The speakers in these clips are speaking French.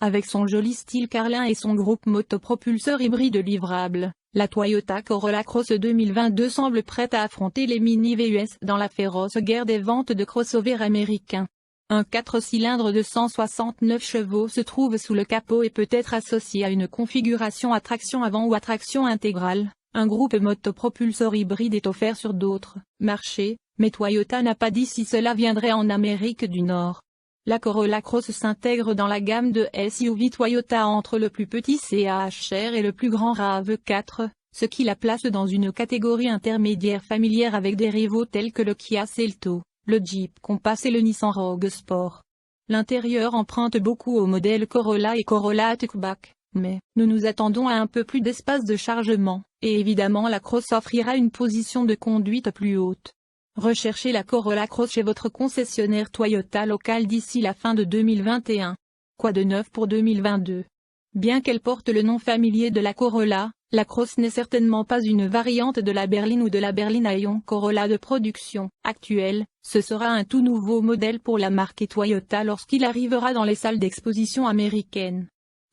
Avec son joli style carlin et son groupe motopropulseur hybride livrable, la Toyota Corolla Cross 2022 semble prête à affronter les mini VUS dans la féroce guerre des ventes de crossovers américains. Un 4 cylindres de 169 chevaux se trouve sous le capot et peut être associé à une configuration à traction avant ou à traction intégrale. Un groupe motopropulseur hybride est offert sur d'autres marchés, mais Toyota n'a pas dit si cela viendrait en Amérique du Nord. La Corolla Cross s'intègre dans la gamme de SUV Toyota entre le plus petit CHR et le plus grand RAV4, ce qui la place dans une catégorie intermédiaire familière avec des rivaux tels que le Kia Seltos, le Jeep Compass et le Nissan Rogue Sport. L'intérieur emprunte beaucoup aux modèles Corolla et Corolla Hatchback, mais nous nous attendons à un peu plus d'espace de chargement, et évidemment la Cross offrira une position de conduite plus haute. Recherchez la Corolla Cross chez votre concessionnaire Toyota local d'ici la fin de 2021. Quoi de neuf pour 2022? Bien qu'elle porte le nom familier de la Corolla, la Cross n'est certainement pas une variante de la berline ou de la berline Aion Corolla de production actuelle. Ce sera un tout nouveau modèle pour la marque Toyota lorsqu'il arrivera dans les salles d'exposition américaines.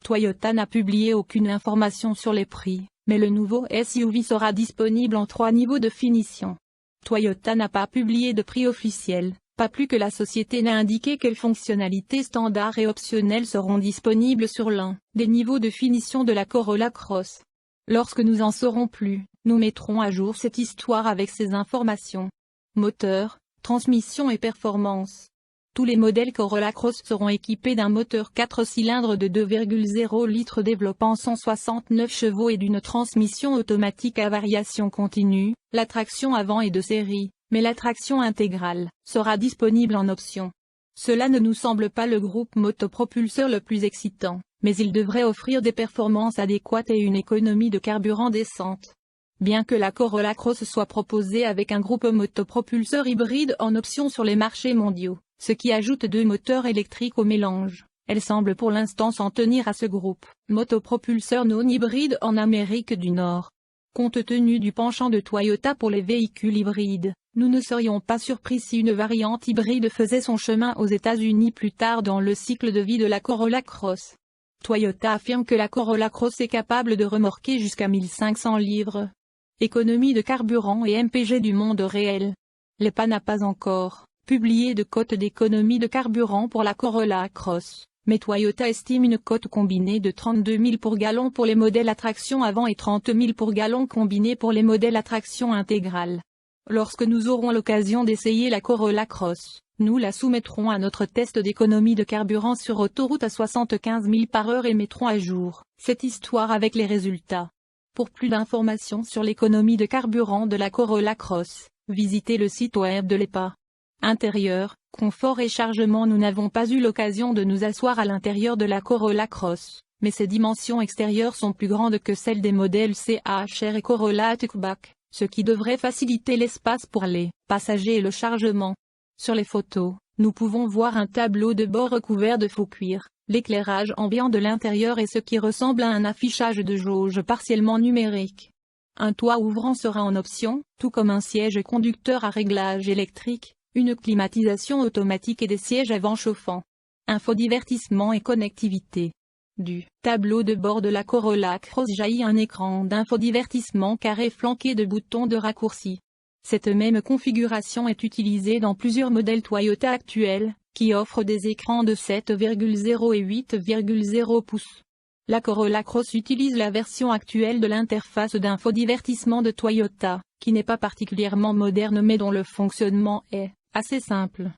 Toyota n'a publié aucune information sur les prix, mais le nouveau SUV sera disponible en 3 niveaux de finition. Toyota n'a pas publié de prix officiel, pas plus que la société n'a indiqué quelles fonctionnalités standards et optionnelles seront disponibles sur l'un des niveaux de finition de la Corolla Cross. Lorsque nous en saurons plus, nous mettrons à jour cette histoire avec ces informations. Moteur, transmission et performance. Tous les modèles Corolla Cross seront équipés d'un moteur 4 cylindres de 2,0 litres développant 169 chevaux et d'une transmission automatique à variation continue. La traction avant est de série, mais la traction intégrale sera disponible en option. Cela ne nous semble pas le groupe motopropulseur le plus excitant, mais il devrait offrir des performances adéquates et une économie de carburant décente. Bien que la Corolla Cross soit proposée avec un groupe motopropulseur hybride en option sur les marchés mondiaux, ce qui ajoute 2 moteurs électriques au mélange, elle semble pour l'instant s'en tenir à ce groupe motopropulseur non hybride en Amérique du Nord. Compte tenu du penchant de Toyota pour les véhicules hybrides, nous ne serions pas surpris si une variante hybride faisait son chemin aux États-Unis plus tard dans le cycle de vie de la Corolla Cross. Toyota affirme que la Corolla Cross est capable de remorquer jusqu'à 1500 livres. Économie de carburant et MPG du monde réel. L'EPA n'a pas encore publié de cote d'économie de carburant pour la Corolla Cross, mais Toyota estime une cote combinée de 32 000 pour gallon pour les modèles à traction avant et 30 000 pour gallon combinés pour les modèles à traction intégrale. Lorsque nous aurons l'occasion d'essayer la Corolla Cross, nous la soumettrons à notre test d'économie de carburant sur autoroute à 75 000 par heure et mettrons à jour cette histoire avec les résultats. Pour plus d'informations sur l'économie de carburant de la Corolla Cross, visitez le site web de l'EPA. Intérieur, confort et chargement. Nous n'avons pas eu l'occasion de nous asseoir à l'intérieur de la Corolla Cross, mais ses dimensions extérieures sont plus grandes que celles des modèles CHR et Corolla Hatchback, ce qui devrait faciliter l'espace pour les passagers et le chargement. Sur les photos, nous pouvons voir un tableau de bord recouvert de faux cuir, l'éclairage ambiant de l'intérieur et ce qui ressemble à un affichage de jauge partiellement numérique. Un toit ouvrant sera en option, tout comme un siège conducteur à réglage électrique, une climatisation automatique et des sièges avant chauffants. Infodivertissement et connectivité. Du tableau de bord de la Corolla Cross jaillit un écran d'infodivertissement carré flanqué de boutons de raccourci. Cette même configuration est utilisée dans plusieurs modèles Toyota actuels, qui offrent des écrans de 7,0 et 8,0 pouces. La Corolla Cross utilise la version actuelle de l'interface d'infodivertissement de Toyota, qui n'est pas particulièrement moderne mais dont le fonctionnement est assez simple.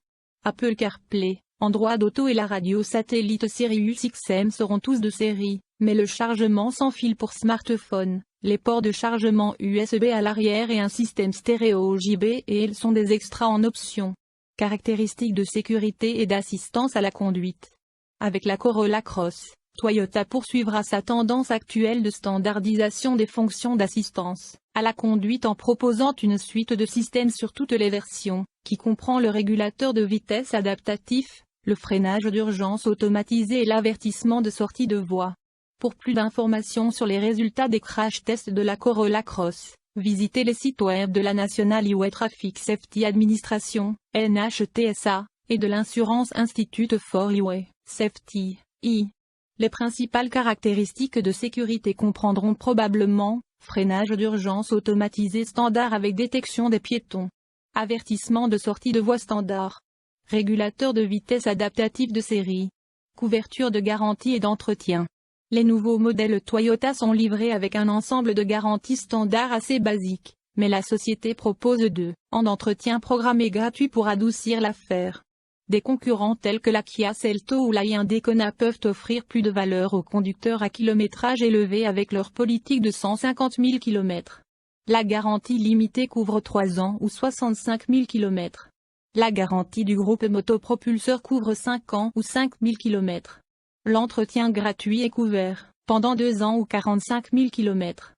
Apple CarPlay, Android Auto et la radio satellite Sirius XM seront tous de série, mais le chargement sans fil pour smartphone, les ports de chargement USB à l'arrière et un système stéréo JBL sont des extras en option. Caractéristiques de sécurité et d'assistance à la conduite. Avec la Corolla Cross, Toyota poursuivra sa tendance actuelle de standardisation des fonctions d'assistance à la conduite en proposant une suite de systèmes sur toutes les versions, qui comprend le régulateur de vitesse adaptatif, le freinage d'urgence automatisé et l'avertissement de sortie de voie. Pour plus d'informations sur les résultats des crash tests de la Corolla Cross, visitez les sites web de la National Highway Traffic Safety Administration, NHTSA, et de l'Insurance Institute for Highway Safety, I. Les principales caractéristiques de sécurité comprendront probablement, freinage d'urgence automatisé standard avec détection des piétons. Avertissement de sortie de voie standard. Régulateur de vitesse adaptatif de série. Couverture de garantie et d'entretien. Les nouveaux modèles Toyota sont livrés avec un ensemble de garanties standard assez basique, mais la société propose 2 ans d'entretien programmé gratuit pour adoucir l'affaire. Des concurrents tels que la Kia Selto ou la Hyundai Kona peuvent offrir plus de valeur aux conducteurs à kilométrage élevé avec leur politique de 150 000 km. La garantie limitée couvre 3 ans ou 65 000 km. La garantie du groupe Motopropulseur couvre 5 ans ou 5 000 km. L'entretien gratuit est couvert, pendant 2 ans ou 45 000 km.